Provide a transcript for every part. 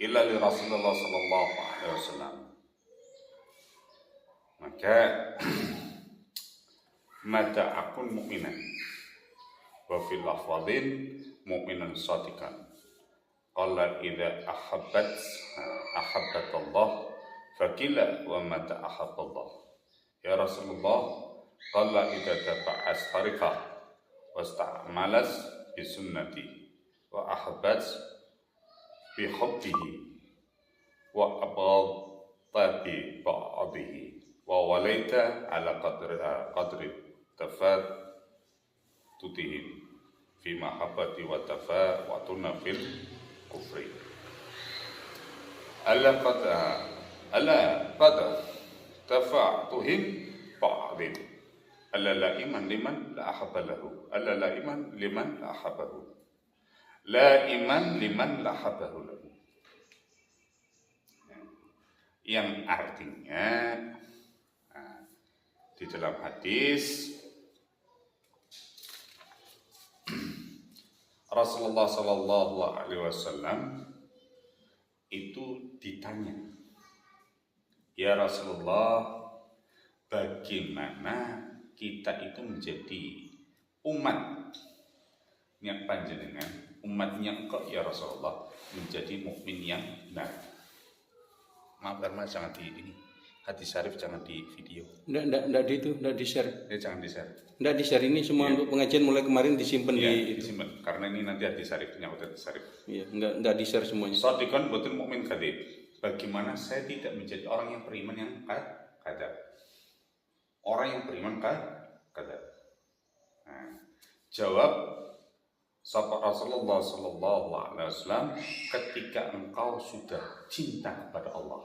illa li Rasulullah sallallahu alaihi wasallam. Maka mata akun mukminan wa fil lafadhin mukminan sadiqan. Qala idza ahabbat Allah fakila wa mata ahabballah. Ya Rasulullah, qala idza taba'as tariqah wasta'malas bi sunnati wa ahabbat bi hubbihi wa abghadta bi ba'dihi wa walaita ala qadri tafatutihim fi mahabbati wa tafatuna fil kufri. Ala qad tafatuhim ba'din alla la iman liman la ahabba lahu alla la iman liman la ahabbahu la iman liman la ahabbahu lahu. Yang artinya di dalam hadis Rasulullah sallallahu alaihi wasallam itu ditanya, ya Rasulullah, bagaimana kita itu menjadi umatnya panjenengan, umatnya engkau ya Rasulullah, menjadi mukmin yang benar. Maaf karena jangan di ini, hadis syarif jangan di video. Enggak di share. Ya jangan di share. Enggak di share, ini semua untuk pengajian mulai kemarin disimpan disimpan. Karena ini nanti hadis syarif, nyangkut hadis syarif. Iya, enggak di share semuanya. Shadiqan betul mukmin kadzib. Bagaimana saya tidak menjadi orang yang beriman yang kadzab? Orang yang beriman kadzab. Nah, jawab sahabat Rasulullah sallallahu alaihi wasallam, ketika engkau sudah cinta kepada Allah.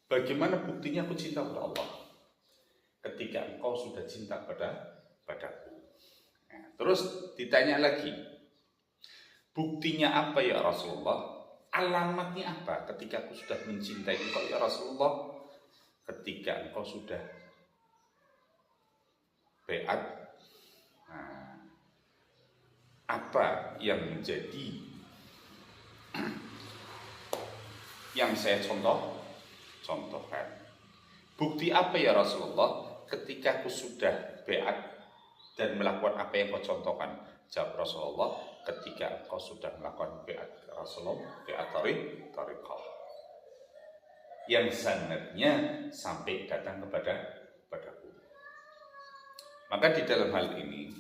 Bagaimana buktinya aku cinta kepada Allah? Ketika engkau sudah cinta padaku. Nah, terus ditanya lagi, buktinya apa ya Rasulullah? Alamatnya apa ketika aku sudah mencintai engkau ya Rasulullah? Ketika engkau sudah bai'at. Nah, apa yang menjadi yang saya contohkan? Bukti apa ya Rasulullah ketika aku sudah bai'at dan melakukan apa yang kau contohkan? Jawab Rasulullah, ketika engkau sudah melakukan bai'at Rasulullah, bai'at tariqah yang sanadnya sampai datang kepadaku. Maka di dalam hal ini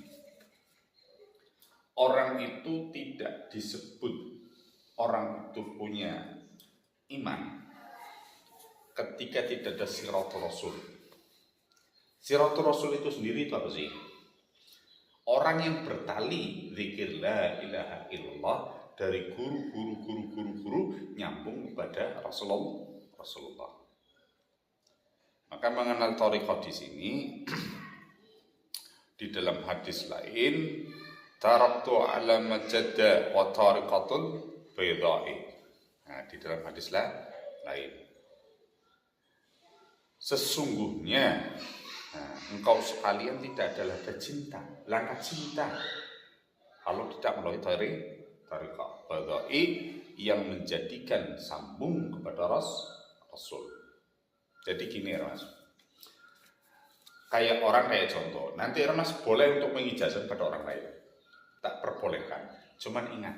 orang itu tidak disebut orang itu punya iman ketika tidak ada siratul rasul. Siratul rasul itu sendiri itu apa sih? Orang yang bertali zikir la ilaha illallah dari guru nyambung kepada Rasulullah. Maka mengenal thariqah di sini di dalam hadis lain, taraktu ala majadda wa tariqatul baydai. Nah, di dalam hadis lain, sesungguhnya engkau sekalian tidak ada lada cinta, langkah cinta kalau tidak melalui tariqah baydai yang menjadikan sambung kepada Rasul. Jadi gini ya Mas, kayak contoh, nanti Mas boleh untuk mengijazah pada orang lain, tak perbolehkan. Cuman ingat,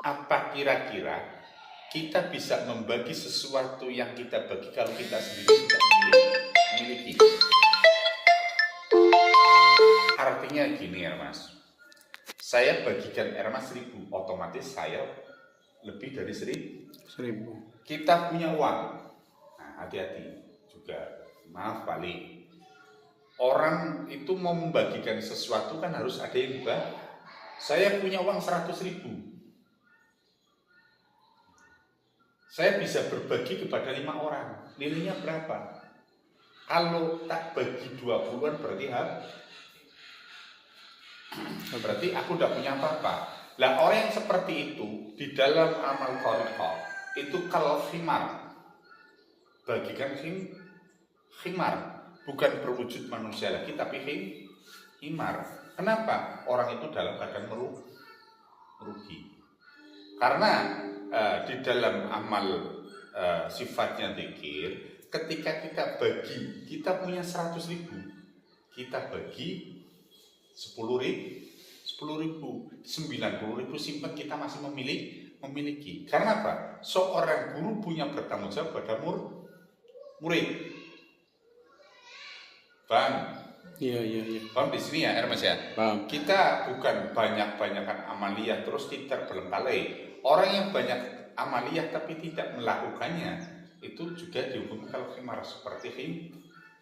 apa kira-kira kita bisa membagi sesuatu yang kita bagi kalau kita sendiri tidak memiliki? Artinya gini ya Mas, saya bagikan Mas 1.000, otomatis saya lebih dari 1.000. Kita punya uang, nah hati-hati juga, maaf balik. Orang itu mau membagikan sesuatu kan harus ada yang dibagi. Saya punya uang 100.000, saya bisa berbagi kepada 5 orang, nilainya berapa? Kalau tak bagi 20-an berarti aku udah punya apa-apa. Lah orang yang seperti itu di dalam amal thariqah itu kalau khimar, bagikan khimar, bukan berwujud manusia lagi tapi khimar. Kenapa? Orang itu dalam keadaan merugi. Karena di dalam amal sifatnya zikir, ketika kita bagi, kita punya 100.000, kita bagi 10.000, 90.000 simpan, kita masih memiliki. Karena apa? Seorang guru punya bertanggung jawab pada murid. Paham? Iya. Paham di sini ya, Hermes ya? Paham. Kita bukan banyak-banyakan amaliyah terus tidak terbengkalai. Orang yang banyak amaliyah tapi tidak melakukannya, itu juga dihukum kalau khimar, seperti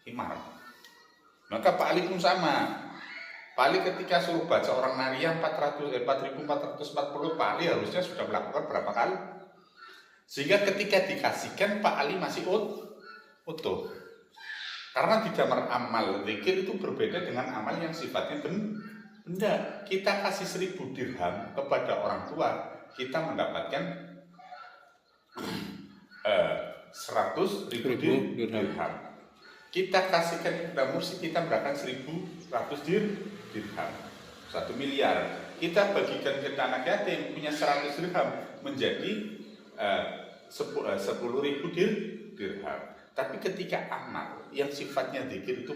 khimar. Maka Pak Ali pun sama. Pak Ali ketika suruh baca orang nariyah 4.440, Pak Ali harusnya sudah melakukan berapa kali? Sehingga ketika dikasihkan, Pak Ali masih utuh. Karena di dalam amal zikir itu berbeda dengan amal yang sifatnya benda. Kita kasih 1.000 dirham kepada orang tua, kita mendapatkan 100.000 dirham. Kita kasihkan kepada mursyid, kita mendapatkan 1.100 dirham, 1 miliar. Kita bagikan ke anak yatim, punya 100 dirham, menjadi 10.000 dirham. Tapi ketika amal yang sifatnya zikir itu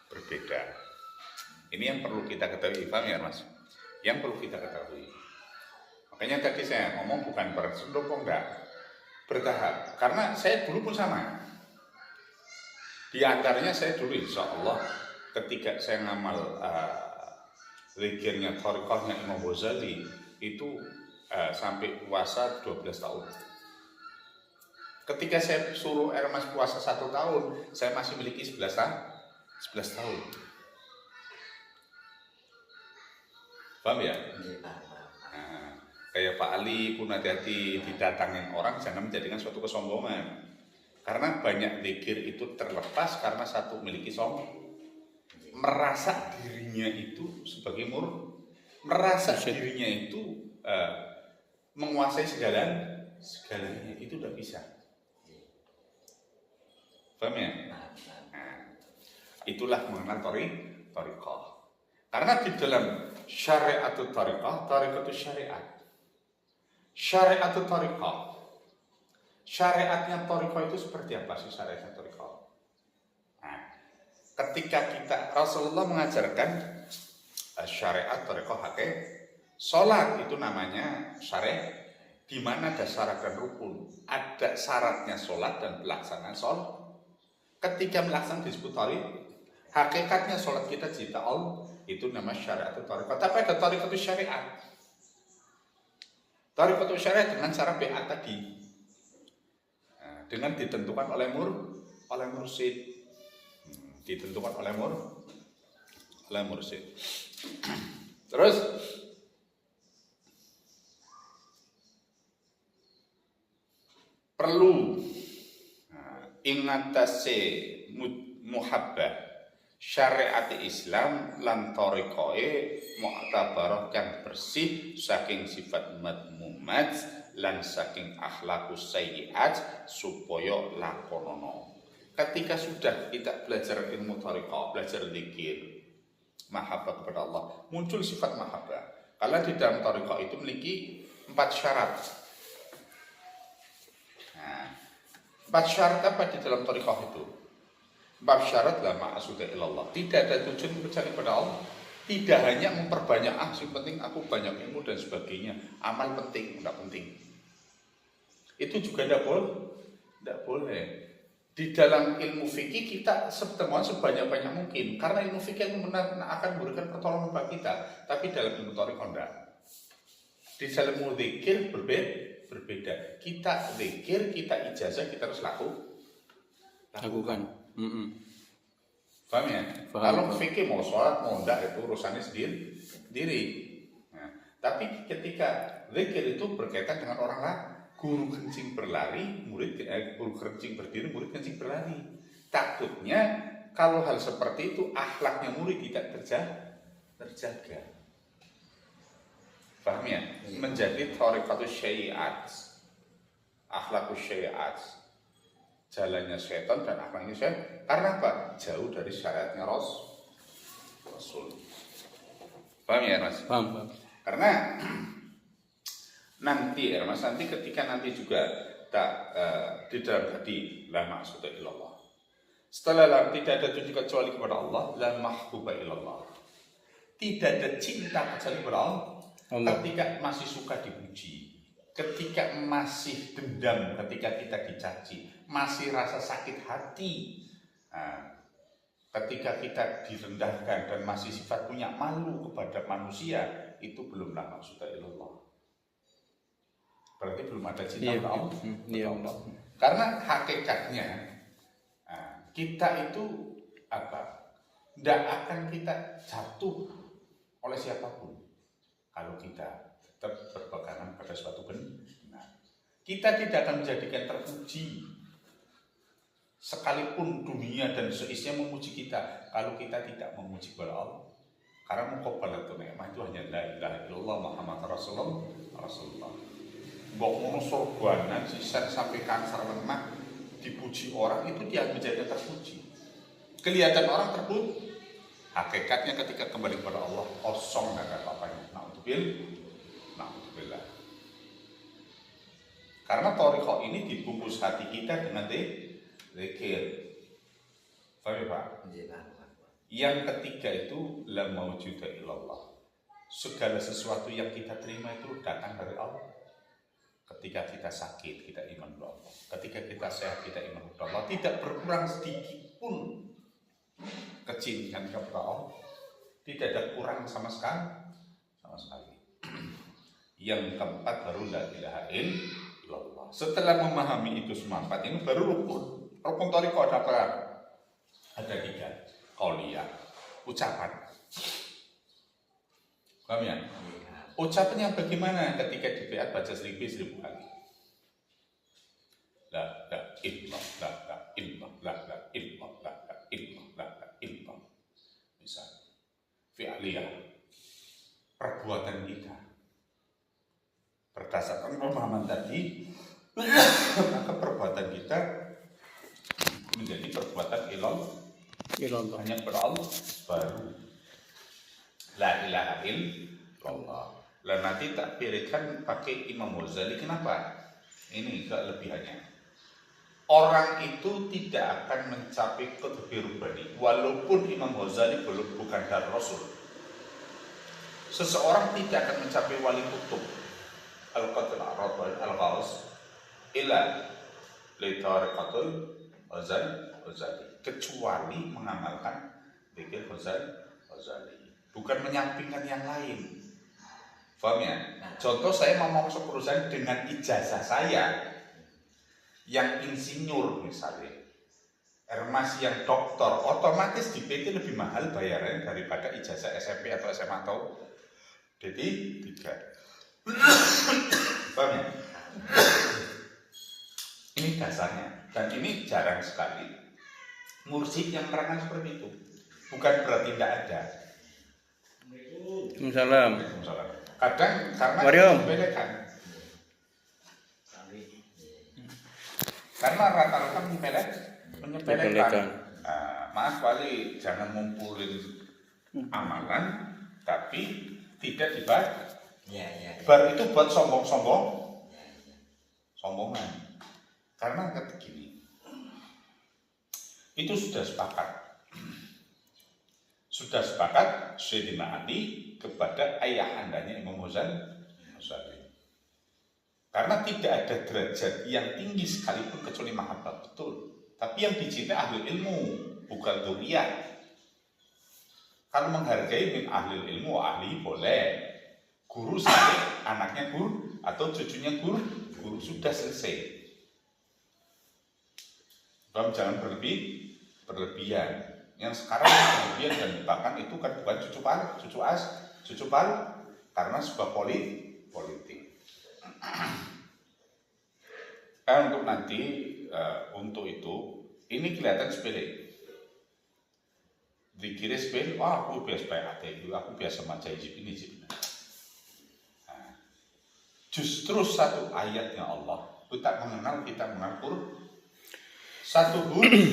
berbeda. Ini yang perlu kita ketahui, paham ya Mas? Yang perlu kita ketahui. Makanya tadi saya ngomong bukan bersentuh enggak, bertahap. Karena saya dulu pun sama. Di antaranya saya dulu insya Allah ketika saya ngamal zikirnya thariqahnya Imam Ghazali itu sampai puasa 12 tahun. Ketika saya suruh Hermes puasa 1 tahun, saya masih memiliki 11 tahun. Paham ya? Nah, kayak Pak Ali pun hati-hati didatangin orang, jangan menjadikan suatu kesombongan. Karena banyak zikir itu terlepas karena satu memiliki merasa dirinya itu sebagai merasa dirinya itu menguasai segalanya, itu udah bisa. Paham ya? Nah, itulah mengenal thariqah. Karena di dalam syariatul thariqah, thariqatul syariat. Syariatul thariqah. Syariatnya thariqah itu seperti apa sih syariatnya thariqah? Nah, ketika Rasulullah mengajarkan syariat thariqah hakikat, sholat itu namanya syariat, di mana ada syarat dan rukun. Ada syaratnya sholat dan pelaksanaan sholat. Ketika melaksanakan disebut thariqah, hakikatnya sholat kita cita Allah, itu nama syariat thariqah. Tapi ada thariqah itu syariat. Thariqah itu syariat dengan cara BA tadi, dengan ditentukan oleh mursyid, ditentukan oleh mursyid. Terus perlu ingatase muhabbah syariat Islam lan thariqahe mu'tabarah kang bersih saking sifat madmumat lan saking akhlakus sayyiat supaya lakonono. Ketika sudah kita belajar ilmu thariqah, belajar zikir, mahabbah kepada Allah, muncul sifat mahabbah. Karena di dalam thariqah itu memiliki 4 syarat. Nah, 4 syarat apa di dalam thariqah itu? 4 syarat la ma'asuda ilallah. Tidak ada tujuan kecuali kepada Allah. Tidak hanya memperbanyak yang penting aku banyak ilmu dan sebagainya. Amal penting, enggak penting. Itu juga enggak boleh. Di dalam ilmu fikih kita pertemuan sebanyak-banyak mungkin. Karena ilmu fikih yang benar akan memberikan pertolongan bagi kita. Tapi dalam ilmu thariqah enggak. Di dalam ilmu zikir berbeda. Kita zikir, kita ijazah, kita harus lakukan. Paham ya? Kalau fikih mau sholat, mau enggak, itu urusannya sendiri. Nah, tapi ketika zikir itu berkaitan dengan orang lain. Guru kencing berlari, guru kencing berdiri, murid kencing berlari. Takutnya kalau hal seperti itu akhlaknya murid tidak terjaga. Paham ya? Menjadi thariqatus syai'at, akhlakus syai'at, jalannya setan dan akhlaknya setan. Karena apa? Jauh dari syariatnya Rasul. Paham ya Mas? Paham. Karena Nanti ya Mas, nanti ketika nanti juga tak di dalam hati la ma'budu illallah. Setelah tidak ada tujuan kecuali kepada Allah, la mahbuba illallah. Tidak ada cinta kecuali kepada Allah. Ketika masih suka dipuji, ketika masih dendam, ketika kita dicaci, masih rasa sakit hati, ketika kita direndahkan dan masih sifat punya malu kepada manusia, itu belumlah maksud illallah. Berarti belum ada cinta kepada Allah. Allah. Karena hakikatnya kita itu apa? Tidak akan kita jatuh oleh siapapun kalau kita tetap berpegangan pada suatu benar. Kita tidak akan menjadikan terpuji sekalipun dunia dan seisinya memuji kita kalau kita tidak memuji kepada Allah. Karena muqabbalatun ni'mah itu hanya la ilaha illallah Muhammad Rasulullah. Mbok ngono sorbanan sisa sampai kanker lemak dipuji orang itu dia menjadi terpuji. Kelihatan orang terpuji. Hakikatnya ketika kembali kepada Allah kosong nggak ada apa-apanya. Na'udzubillah. Karena thariqah ini dibungkus hati kita dengan zikir. Paham ya Pak? Yang ketiga itu la maujuda illallah. Segala sesuatu yang kita terima itu datang dari Allah. Ketika kita sakit, kita iman kepada Allah. Ketika kita sehat, kita iman kepada Allah. Tidak berkurang sedikit pun kecintaan kepada Allah. Tidak ada kurang sama sekali. Yang keempat baru la ilaha illallah. Setelah memahami itu semua empat ini baru rukun. Rukun thariqah ada apa? Ada 3. Qauliyah, ucapan. Paham ya? Ucapannya bagaimana ketika di BA baca 1000 kali? La illallah, la illallah, la illallah, la illallah, la illallah. Bisa. Fi'liyah, perbuatan kita. Berdasarkan pemahaman tadi, maka perbuatan kita menjadi perbuatan illallah. Hanya kepada Allah baru. La ilaha illallah. Lah nanti tak pilihkan pakai Imam Ghazali. Kenapa? Ini kelebihannya. Orang itu tidak akan mencapai qutbi rubani walaupun Imam Ghazali bukan dari Rasul. Seseorang tidak akan mencapai wali kutub al-qatil al-ghaus ila litariqatul Ghazali kecuali mengamalkan zikir Ghazali, bukan menyampingkan yang lain. Paham ya? Contoh saya mau masuk perusahaan dengan ijazah saya yang insinyur misalnya, masih yang doktor, otomatis di PT lebih mahal bayarannya daripada ijazah SMP atau SMA atau D3. Paham ya? Ini dasarnya, dan ini jarang sekali mursyid yang menerangkan seperti itu. Bukan berarti tidak ada. Waalaikumsalam. Kadang karena menyepelekan. Karena rata-rata menyepelekan. Maaf wali, jangan ngumpulin amalan, tapi tidak dibaca. Bar itu buat sombongan. Karena begini, itu sudah sepakat Sayyidina Ali kepada ayahandanya Imam Ghazali. Karena tidak ada derajat yang tinggi sekalipun kecuali mahabbah, betul. Tapi yang dicintai ahli ilmu, bukan dzurriyyah. Kalau menghargai min ahli ilmu, ahli boleh. Guru sampai anaknya guru atau cucunya guru sudah selesai. Jangan berlebihan. Yang sekarang berlebihan dan bahkan itu kan bukan cucu paru karena sebuah politik. Untuk nanti untuk itu ini kelihatan sepele. Dikira sepele, aku biasa PAT itu, aku biasa baca hizib ini. Justru satu ayatnya Allah kita mengenal Quran. Satu huruf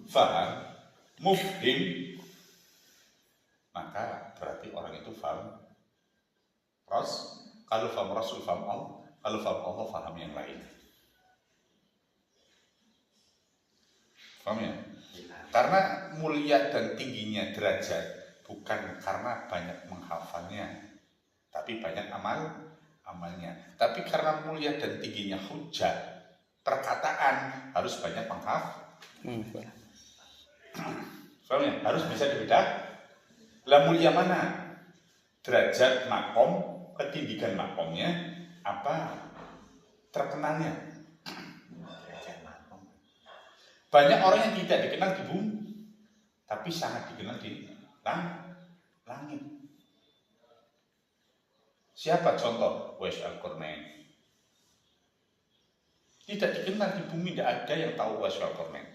faham mufhim, maka berarti orang itu faham kalau faham Rasul, faham Allah, Kalau Allah paham yang lain. Paham ya? Karena mulia dan tingginya derajat bukan karena banyak menghafalnya, tapi banyak amalnya. Tapi karena mulia dan tingginya hujah, perkataan harus banyak menghafal. Paham ya? Harus bisa dibedakan. Lah mulia mana? Derajat makom, ketinggian makomnya, apa terkenalnya? Banyak orang yang tidak dikenal di bumi, tapi sangat dikenal di langit. Siapa contoh? Uwais Al-Qarnain. Tidak dikenal di bumi, tidak ada yang tahu Uwais Al-Qarnain.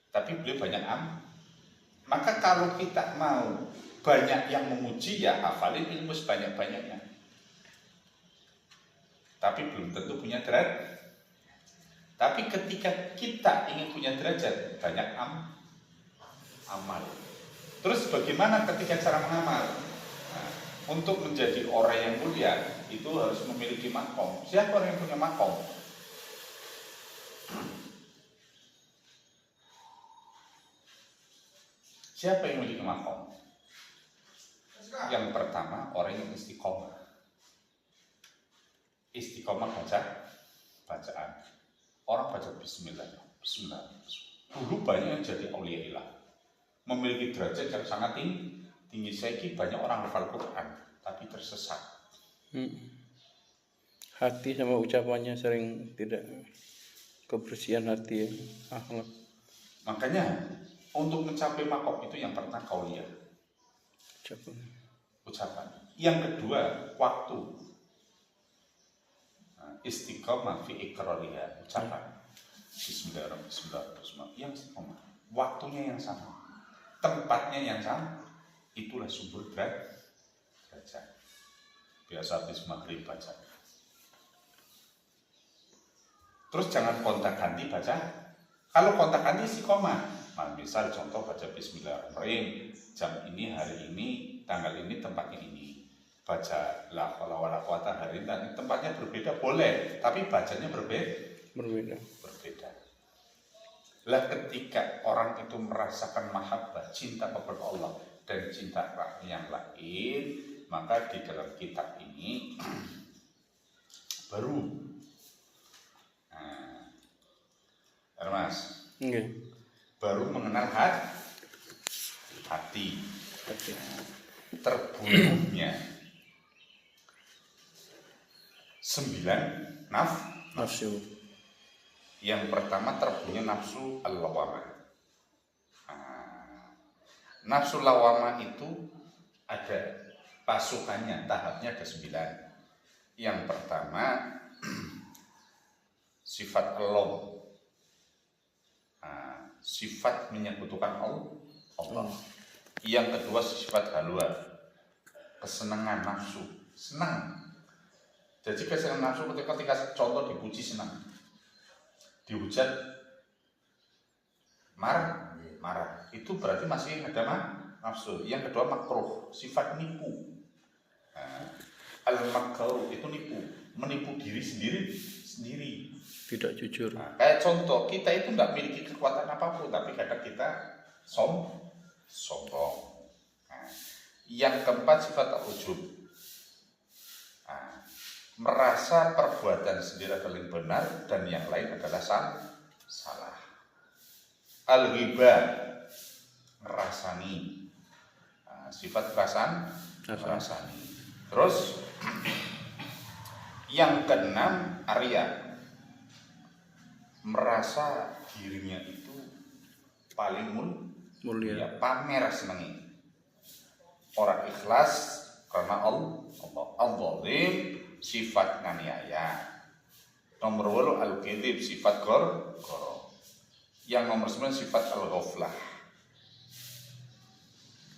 Tapi beliau banyak Maka kalau kita mau banyak yang memuji, ya hafalin ilmu sebanyak-banyaknya. Tapi belum tentu punya derajat. Tapi ketika kita ingin punya derajat, banyak amal. Terus bagaimana ketika cara mengamal? Nah, untuk menjadi orang yang mulia, itu harus memiliki makom. Siapa orang yang punya makom? Siapa yang memiliki makom? Yang pertama, orang yang istiqomah. Istiqomah bacaan. Orang baca bismillah. Dulu banyak yang jadi aulia ilah, memiliki derajat yang sangat tinggi. Saya banyak orang hafal Quran, tapi tersesat. Hati sama ucapannya sering tidak kebersihan hati ya, akhlak. Makanya untuk mencapai makom itu yang pertama kauliah, ucapan. Yang kedua waktu. Istiqomah fi iqrariha, ucapan Bismillahirrahmanirrahim yang istiqomah, waktunya yang sama, tempatnya yang sama, itulah sumber derajat. Biasa habis maghrib baca, terus jangan kontak-ganti baca. Kalau kontak-ganti istiqomah, misal contoh baca Bismillahirrahmanirrahim, jam ini, hari ini, tanggal ini, tempatnya ini. Baca la haula wala quwata hari ini, tempatnya berbeda boleh, tapi bacanya berbeda. Lah ketika orang itu merasakan mahabbah, cinta kepada Allah dan cinta yang lain, maka di dalam kitab ini baru Mas, baru mengenal hati. Terbunuhnya 9 nafsu. Yang pertama terbunuhnya nafsu al-lawamah. Nafsu lawamah itu ada pasukannya, tahapnya ada 9. Yang pertama sifat elom, sifat menyekutukan Allah. Yang kedua sifat halwa, kesenangan nafsu, senang. Jadi kesenangan nafsu ketika contoh dipuji senang, dihujat marah. Itu berarti masih ada nafsu. Yang kedua makruh, sifat nipu. Al-makruh itu nipu, menipu diri sendiri. Tidak jujur. Kayak contoh, kita itu tidak memiliki kekuatan apapun, tapi kadang kita sombong. Yang keempat sifat al-ujub, merasa perbuatan sendiri adalah yang benar dan yang lain adalah salah. Al-ghibah, merasani, sifat merasani. Terus yang keenam arya, merasa dirinya itu paling mulia, pamer senengi. Orang ikhlas karena Allah. Al-zalim, sifat nganiaya. Nomor 8 al-kadzib, sifat goro. Yang nomor 9 sifat al-ghaflah,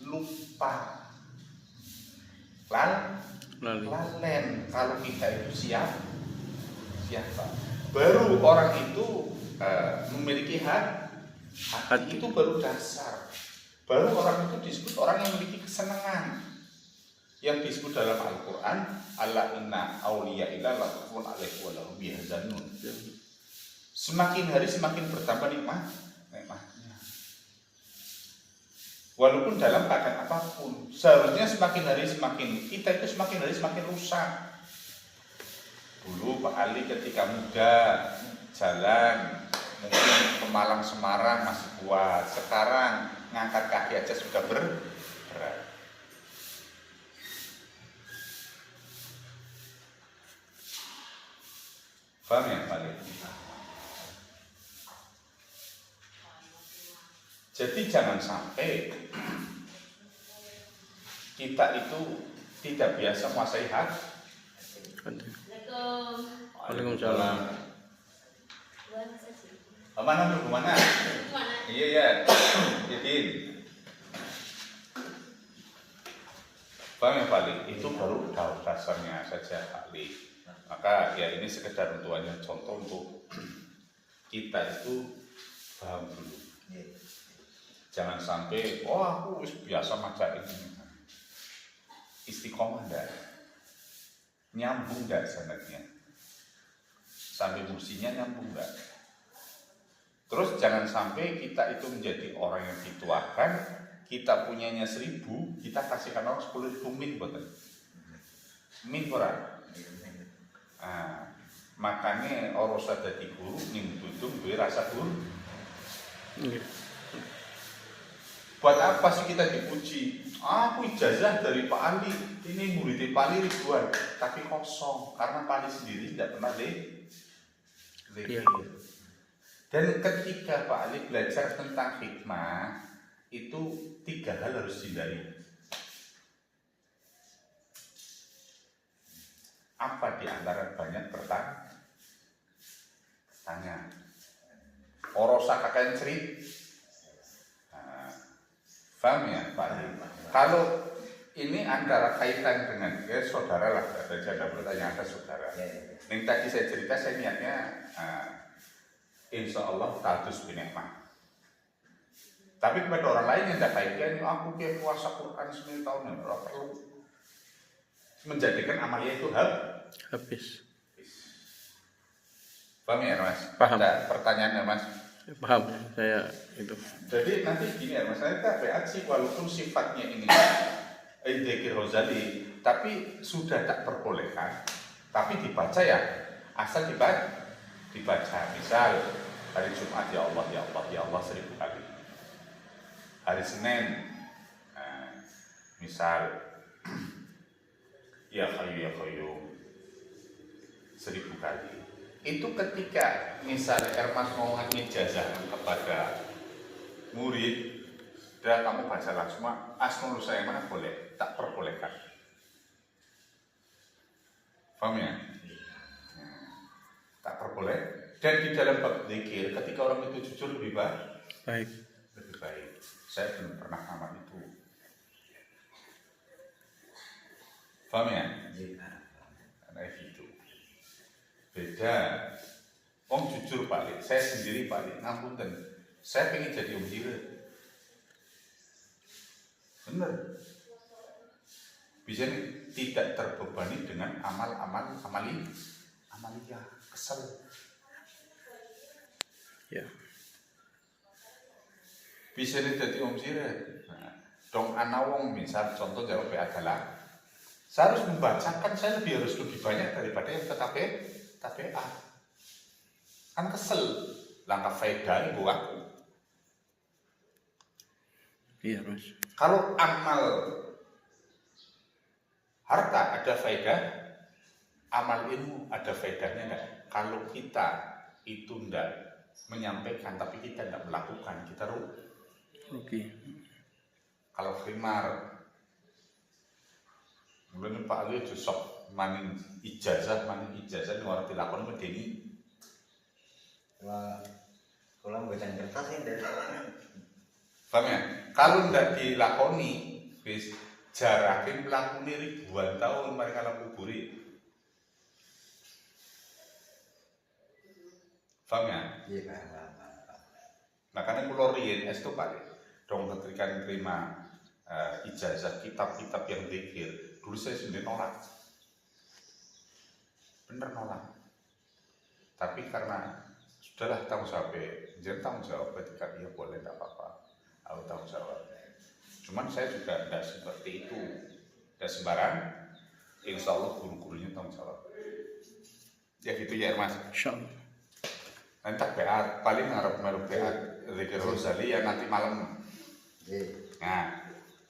lupa, lalen kalau kita itu siapa. Baru orang itu memiliki hati itu baru dasar. Baru orang itu disebut orang yang memiliki kesenangan. yang disebut dalam Al-Quran, ala inna awliya illa la khawfun alaihim wa lahum yahzanun. Semakin hari semakin bertambah nikmatnya. Walaupun dalam keadaan apapun, seharusnya semakin hari semakin, kita itu semakin hari semakin rusak. Dulu Pak Ali ketika muda jalan mungkin ke Malang Semarang masih kuat, sekarang ngangkat kaki aja sudah berat. Paham ya Pak Ali? Jadi jangan sampai kita itu tidak biasa menguasai hati. Waalaikumsalam. Mana dulu kemana? Iya ya. Jadi, Bang ya Pak Ali, itu baru dasarnya saja Pak Ali. Maka ya ini sekedar untuk hanya contoh untuk kita itu paham dulu. Jangan sampai, oh aku biasa maca ini. Istiqomah enggak? Nyambung enggak sanadnya? Sampai musinya nyambung enggak? Terus jangan sampai kita itu menjadi orang yang dituakan, kita punyanya 1.000, kita kasihkan orang 10.000 min betul. Min kurang. Nah, makanya orang usah dadi guru ning tudung duwe rasa guru. Buat apa sih kita dipuji? Aku ijazah dari Pak Ali, ini murid Pak Ali ribuan, tapi kosong karena Pak Ali sendiri tidak pernah zikir. Dan ketika Pak Ali belajar tentang hikmah, itu 3 hal harus dihindari. Apa di antara banyak pertanyaan? Orosa kakek cerit. Paham ya Pak Ali? Kalau ini antara kaitan dengan saudara lah, ada pertanyaan ada saudara. Yang tadi saya cerita, saya niatnya insya Allah tadus binikmah. Tapi kepada orang lain yang tidak kaitkan, aku kayak puasa Quran 9 tahun yang perlu menjadikan amalia itu habis. Paham ya Mas? Paham. Ada pertanyaannya Mas? Paham saya itu. Jadi nanti gini ya Mas, kita reaksi walaupun sifatnya ini Dzikir Ghazali, tapi sudah tak perbolehkan, tapi dibaca ya, asal dibaca. Misal hari Jumat ya Allah ya Allah ya Allah 1000 kali. Hari Senin misal ya Hayyu ya Qayyum 1000 kali. Itu ketika misalnya Ermas mau ngijazah kepada murid, dan kamu baca langsung asmaul saya mana boleh, tak perbolehkan. Paham ya? Tak perboleh. Dan di dalam bab zikir, ketika orang itu jujur lebih baik. Lebih baik. Saya belum pernah amal itu. Paham ya? Karena itu beda. Om jujur Pak Lik, saya sendiri Pak Lik, ngapunten, saya pengen jadi om jirat. Bener. Bisa tidak terbebani dengan amalia, kesel. Ya. Bisa jadi om jirat. Nah, dong anawong misal contoh jawab adalah saya harus membacakan, saya harus lebih banyak daripada yang TPA. Kan kesel, langkah faedah ibu aku. Iya Mas. Kalau amal harta ada faedah, amal ilmu ada faedahnya enggak? Kalau kita itu enggak menyampaikan tapi kita enggak melakukan, kita rugi. Kalau khimar, mulai Pak Ali itu sok maning ijazah ini orang dilakoni medeni. Kalau bacaan kertas ini Paham ya? Kalau tidak dilakoni, bis jarakin melakoni ribuan tahun mereka laku kuburi. Paham ya? iya Pak. Makanya kalau riyen itu Pak, dong ketika terima ijazah kitab-kitab yang zikir, dulu saya sendiri nolak, bener nolak. Tapi karena sudahlah tanggung jawab, jadi tanggung jawab ketika dia boleh tidak apa-apa, aku tanggung jawab. Cuman saya juga tidak seperti itu, tidak sembarang. Insya Allah guru-gurunya tanggung jawab. Ya gitu ya Mas. Insyaallah. Nanti PA paling ngarep melu PA Zikir Rosali ya nanti malam. Iya. Nah,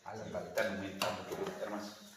malam kita minta betul Mas.